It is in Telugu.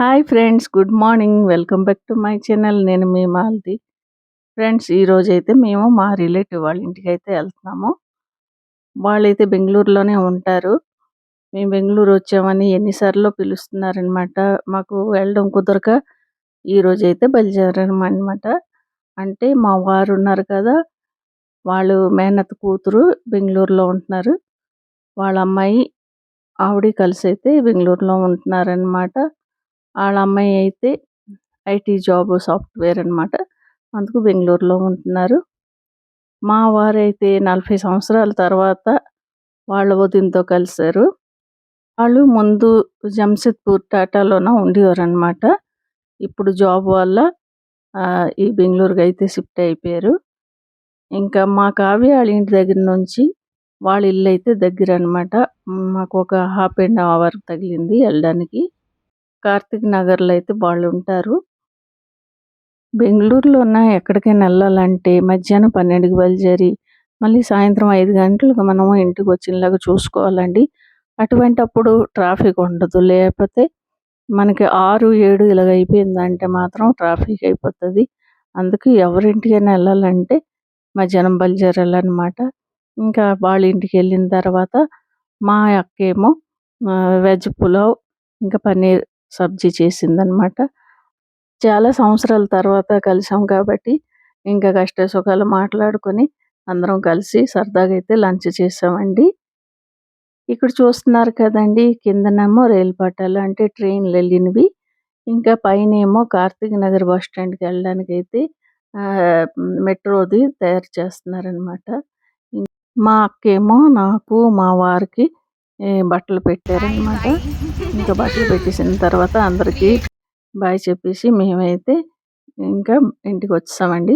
Hi friends, good morning. Welcome back to my channel. నేను మీ మాలతి. ఫ్రెండ్స్, ఈరోజైతే మేము మా రిలేటివ్ వాళ్ళ ఇంటికైతే వెళ్తున్నాము. వాళ్ళైతే బెంగుళూరులోనే ఉంటారు. మేము బెంగుళూరు వచ్చామని ఎన్నిసార్లు పిలుస్తున్నారనమాట. మాకు వెళ్ళడం కుదరక ఈరోజైతే బయలుదేరామన్నమాట. అంటే మా వారు ఉన్నారు కదా, వాళ్ళు మేనత్త కూతురు బెంగుళూరులో ఉంటున్నారు. వాళ్ళ అమ్మాయి ఆవిడ కలిసి అయితే బెంగుళూరులో ఉంటున్నారనమాట. వాళ్ళ అమ్మాయి అయితే ఐటీ జాబ్ సాఫ్ట్వేర్ అనమాట. అందుకు బెంగుళూరులో ఉంటున్నారు. మా వారైతే 40 సంవత్సరాల తర్వాత వాళ్ళ వదినతో కలిశారు. వాళ్ళు ముందు జంషెద్పూర్ టాటాలోన ఉండేవారనమాట. ఇప్పుడు జాబ్ వల్ల ఈ బెంగుళూరుకి అయితే షిఫ్ట్ అయిపోయారు. ఇంకా మా కావ్య వాళ్ళ ఇంటి దగ్గర నుంచి వాళ్ళ ఇల్లు అయితే దగ్గర అనమాట. మాకు ఒక హాఫ్ అండ్ అవర్ తగిలింది వెళ్ళడానికి. కార్తిక్ నగర్లో అయితే వాళ్ళు ఉంటారు. బెంగుళూరులో ఎక్కడికైనా వెళ్ళాలంటే మధ్యాహ్నం 12కి బయలుదేరి మళ్ళీ సాయంత్రం 5 గంటలకు మనము ఇంటికి వచ్చేలాగా చూసుకోవాలండి. అటువంటప్పుడు ట్రాఫిక్ ఉండదు. లేకపోతే మనకి 6, 7 ఇలాగ అయిపోయిందంటే మాత్రం ట్రాఫిక్ అయిపోతుంది. అందుకే ఎవరింటికైనా వెళ్ళాలంటే మధ్యాహ్నం బయలుదేరాలన్నమాట. ఇంకా వాళ్ళ ఇంటికి వెళ్ళిన తర్వాత మా అక్కేమో వెజ్ పులావ్ ఇంకా పన్నీర్ సబ్జీ చేసిందనమాట. చాలా సంవత్సరాల తర్వాత కలిసాం కాబట్టి ఇంకా కష్ట సుఖాలు మాట్లాడుకొని అందరం కలిసి సరదాగా అయితే లంచ్ చేసామండి. ఇక్కడ చూస్తున్నారు కదండి, కిందనేమో రైలు పట్టాలు అంటే ట్రైన్లు వెళ్ళినవి. ఇంకా పైనేమో కార్తీక్ నగర్ బస్ స్టాండ్కి వెళ్ళడానికి అయితే మెట్రోది తయారు చేస్తున్నారనమాట. మా అక్కేమో నాకు మా వారికి బట్టలు పెట్టారనమాట. ఇంకా బట్టలు పెట్టేసిన తర్వాత అందరికీ బాయ్ చెప్పేసి మేమైతే ఇంకా ఇంటికి వచ్చామండి.